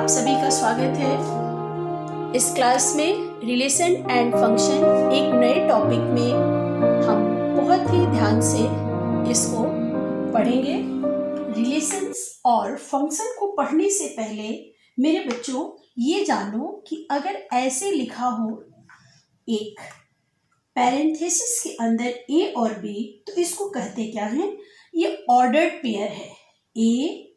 आप सभी का स्वागत है। इस क्लास में रिलेशन एंड फंक्शन एक नए टॉपिक में हम बहुत ही ध्यान से इसको पढ़ेंगे। रिलेशंस और फंक्शन को पढ़ने से पहले मेरे बच्चों ये जानो कि अगर ऐसे लिखा हो एक पैरेंथेसिस के अंदर ए और बी, तो इसको कहते क्या है? ये ऑर्डर्ड पेयर है। ए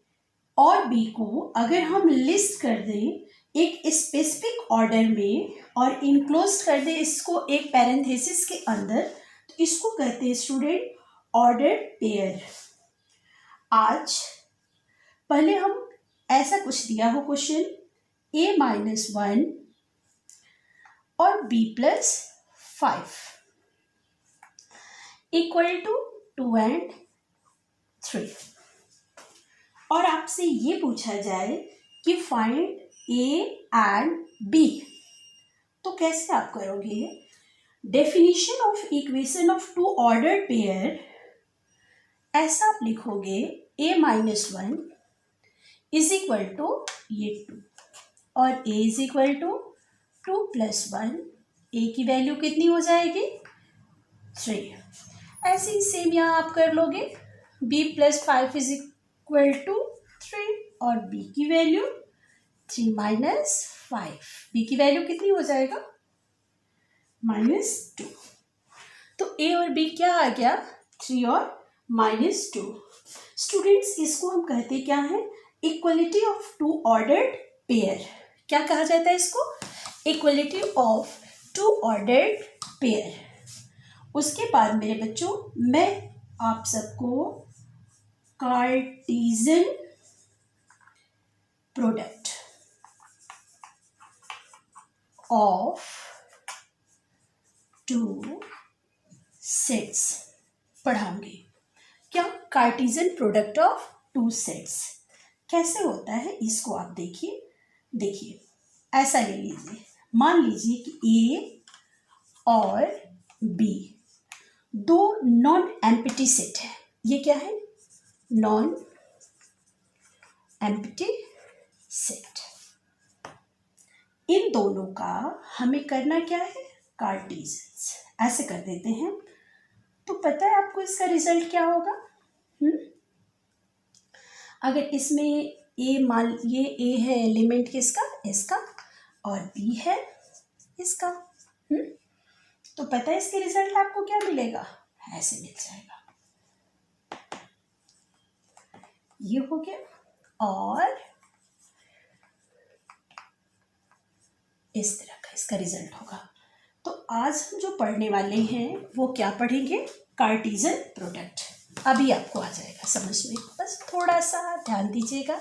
और बी को अगर हम लिस्ट कर दें एक स्पेसिफिक ऑर्डर में और इनक्लोज कर दें इसको एक पैरेंथेसिस के अंदर, तो इसको कहते हैं स्टूडेंट ऑर्डर्ड पेयर। आज पहले हम ऐसा कुछ दिया हो क्वेश्चन, a-1 और b+5 इक्वल टू 2 and 3, और आपसे ये पूछा जाए कि फाइंड ए एंड बी, तो कैसे आप करोगे? Definition of equation of two ordered pair, ऐसा आप लिखोगे a-1 इज इक्वल टू ये 2 और a is equal to 2 + 1, a की वैल्यू कितनी हो जाएगी? 3। ऐसे ही सेम यहाँ आप कर लोगे b+5 इज इक्वल टू 3 और b की वैल्यू 3 - 5, b की वैल्यू कितनी हो जाएगा? -2। तो a और b क्या आ गया? 3 और -2। स्टूडेंट्स, इसको हम कहते क्या है? Equality of two ordered pair. क्या कहा जाता है इसको? Equality of two ordered pair. उसके बाद मेरे बच्चों मैं आप सबको Cartesian product of two sets पढ़ाऊंगी। क्या? Cartesian product of two sets कैसे होता है इसको आप देखिए ऐसा ले लीजिए। मान लीजिए कि ए और बी दो नॉन एम्प्टी सेट है। ये क्या है? Non empty set. इन दोनों का हमें करना क्या है? कार्टेशियन। ऐसे कर देते हैं तो पता है आपको इसका रिजल्ट क्या होगा? अगर इसमें ए, मान ये ए है एलिमेंट किसका? इसका, और बी है इसका। तो पता है इसके रिजल्ट आपको क्या मिलेगा? ऐसे मिल जाएगा। ये हो गया, और इस तरह का इसका रिजल्ट होगा। तो आज हम जो पढ़ने वाले हैं वो क्या पढ़ेंगे? Cartesian product. अभी आपको आ जाएगा समझ में, बस थोड़ा सा ध्यान दीजिएगा,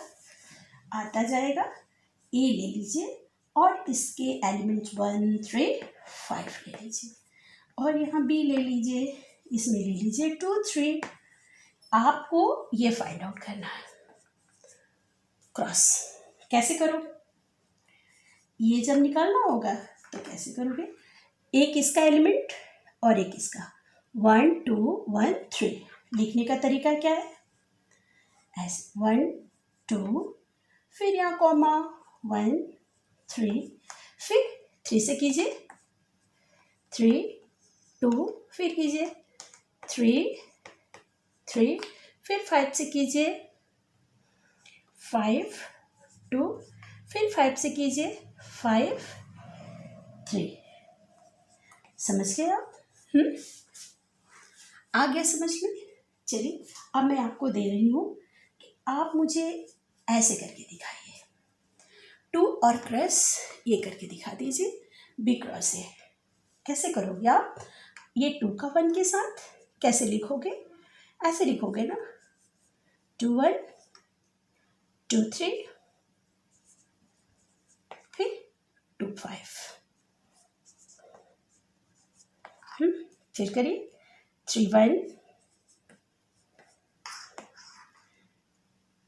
आता जाएगा। ए ले लीजिए और इसके एलिमेंट 1, 3, 5 ले लीजिए, और यहाँ बी ले लीजिए, इसमें ले लीजिए 2, 3। आपको ये फाइंड आउट करना है। क्रॉस कैसे करोगे? ये जब निकालना होगा तो कैसे करोगे? एक इसका एलिमेंट और एक इसका, 1, 2, 1, 3। लिखने का तरीका क्या है? ऐसे 1, 2, फिर यहाँ कॉमा 1, 3, फिर 3 से कीजिए 3, 2, फिर कीजिए 3, 3, फिर 5 से कीजिए 5, 2, फिर 5 से कीजिए 5, 3। समझ गए आप? आ गया समझ में? चलिए अब मैं आपको दे रही हूँ कि आप मुझे ऐसे करके दिखाइए। 2 और क्रॉस ये करके दिखा दीजिए, बी क्रॉस है। कैसे करोगे आप? ये 2 का 1 के साथ कैसे लिखोगे? ऐसे लिखोगे ना, 2, 1, 2, 3, फिर 2, 5। फिर करिए 3, 1,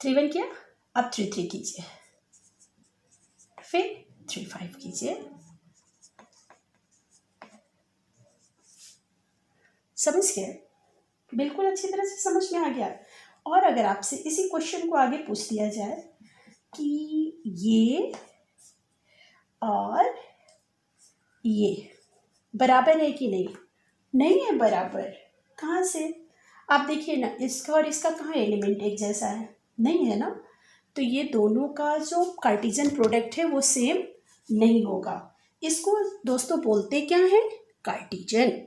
3, 1 किया, अब 3, 3 कीजिए, फिर 3, 5 कीजिए। समझ गए? बिल्कुल अच्छी तरह से समझ में आ गया। और अगर आपसे इसी क्वेश्चन को आगे पूछ दिया जाए कि ये और ये बराबर है कि नहीं? नहीं है बराबर। कहाँ से? आप देखिए ना, इसका और इसका कहाँ एलिमेंट एक जैसा है? नहीं है ना। तो ये दोनों का जो कार्टेशियन प्रोडक्ट है वो सेम नहीं होगा। इसको दोस्तों बोलते क्या है? कार्टेशियन।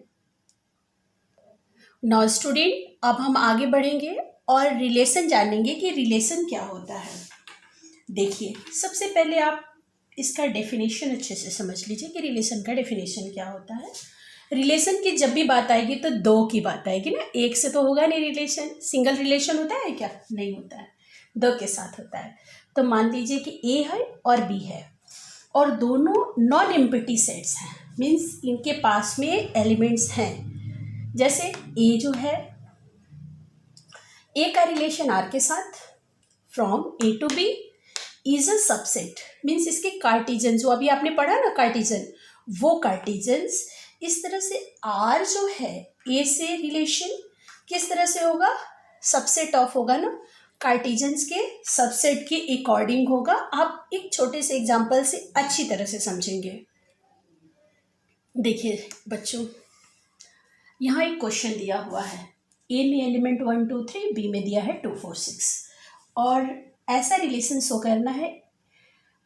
नाउ स्टूडेंट, अब हम आगे बढ़ेंगे और रिलेशन जानेंगे कि रिलेशन क्या होता है। देखिए, सबसे पहले आप इसका डेफिनेशन अच्छे से समझ लीजिए कि रिलेशन का डेफिनेशन क्या होता है। रिलेशन की जब भी बात आएगी तो दो की बात आएगी ना, एक से तो होगा नहीं रिलेशन। सिंगल रिलेशन होता है क्या? नहीं होता है, दो के साथ होता है। तो मान लीजिए कि ए है और बी है और दोनों नॉन एम्प्टी सेट्स हैं, मीन्स इनके पास में एलिमेंट्स हैं। जैसे ए जो है, ए का रिलेशन आर के साथ from A to B is a subset, means इसके कार्टेशियन जो अभी आपने पढ़ा ना कार्टेशियन, वो कार्टेशियंस इस तरह से आर जो है ए से रिलेशन किस तरह से होगा? सबसेट ऑफ होगा ना, कार्टेशियंस के सबसेट के अकॉर्डिंग होगा। आप एक छोटे से एग्जांपल से अच्छी तरह से समझेंगे। देखिए बच्चों, यहाँ एक क्वेश्चन दिया हुआ है, ए में एलिमेंट 1 2 3, बी में दिया है 2 4 6 और ऐसा रिलेशन शो करना है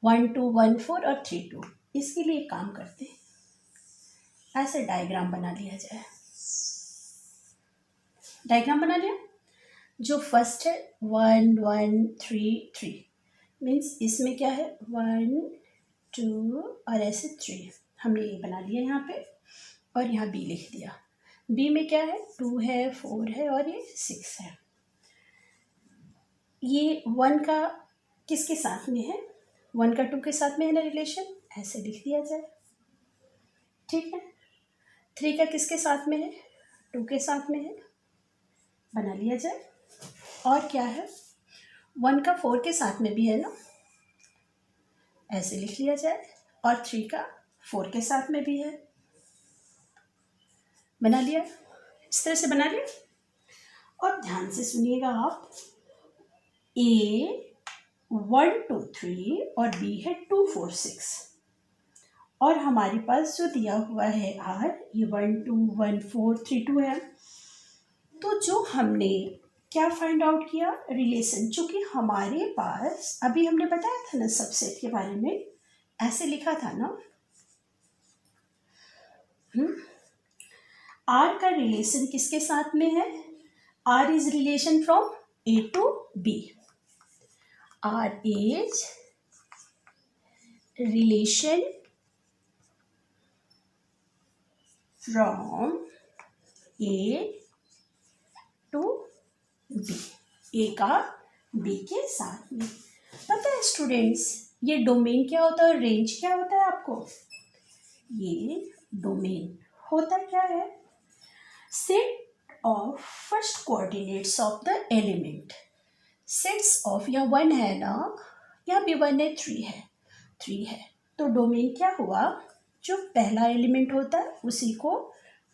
1 2 1 4 और 3 2। इसके लिए काम करते हैं, ऐसे डायग्राम बना लिया जाए। डायग्राम बना लिया। जो फर्स्ट है 1 1 3 3, मीन्स इसमें क्या है 1 2 और ऐसे 3, हमने ये बना लिया यहाँ पे और यहाँ बी लिख दिया। बी में क्या है 2 है 4 है और ये 6 है। ये 1 का किसके साथ में है? 1 का 2 के साथ में है ना रिलेशन, ऐसे लिख दिया जाए। ठीक है। 3 का किसके साथ में है? 2 के साथ में है, बना लिया जाए। और क्या है 1 का 4 के साथ में भी है ना, ऐसे लिख लिया जाए। और 3 का 4 के साथ में भी है, बना लिया। इस तरह से बना लिया। और ध्यान से सुनिएगा आप, ए 1 2 3 और बी है 2 4 6 और हमारे पास जो दिया हुआ है आर, ये 1 2 1 4 3 2 है। तो जो हमने क्या फाइंड आउट किया? रिलेशन। चूंकि हमारे पास अभी हमने बताया था ना सबसेट के बारे में, ऐसे लिखा था ना, आर का रिलेशन किसके साथ में है? R is relation from A to B. R is relation from A to B, A का बी के साथ में। पता है स्टूडेंट्स, ये डोमेन क्या होता है और रेंज क्या होता है आपको? ये डोमेन होता क्या है? Set of first coordinates of the element. Sets of, यहाँ 1 है ना, यहाँ भी 1 है, 3 है, तो डोमेन क्या हुआ? जो पहला एलिमेंट होता है उसी को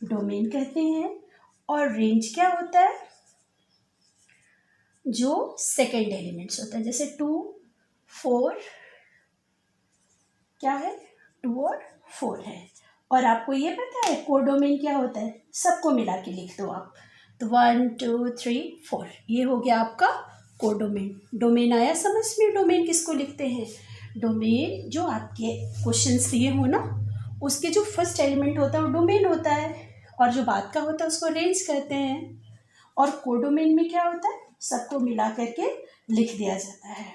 डोमेन कहते हैं। और रेंज क्या होता है? जो सेकेंड एलिमेंट्स होता है, जैसे 2 4, क्या है 2 और 4 है। और आपको ये पता है कोडोमेन क्या होता है? सबको मिला के लिख दो आप, तो 1 2 3 4, ये हो गया आपका कोडोमेन। डोमेन आया समझ में? डोमेन किसको लिखते हैं? डोमेन जो आपके क्वेश्चंस दिए हो ना, उसके जो फर्स्ट एलिमेंट होता है वो डोमेन होता है और जो बाद का होता है उसको रेंज कहते हैं। और कोडोमेन में क्या होता है? सबको मिला करके लिख दिया जाता है,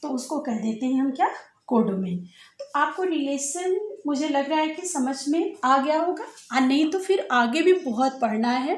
तो उसको कह देते हैं हम क्या? कोडोमेन। तो आपको रिलेशन मुझे लग रहा है कि समझ में आ गया होगा, और नहीं तो फिर आगे भी बहुत पढ़ना है।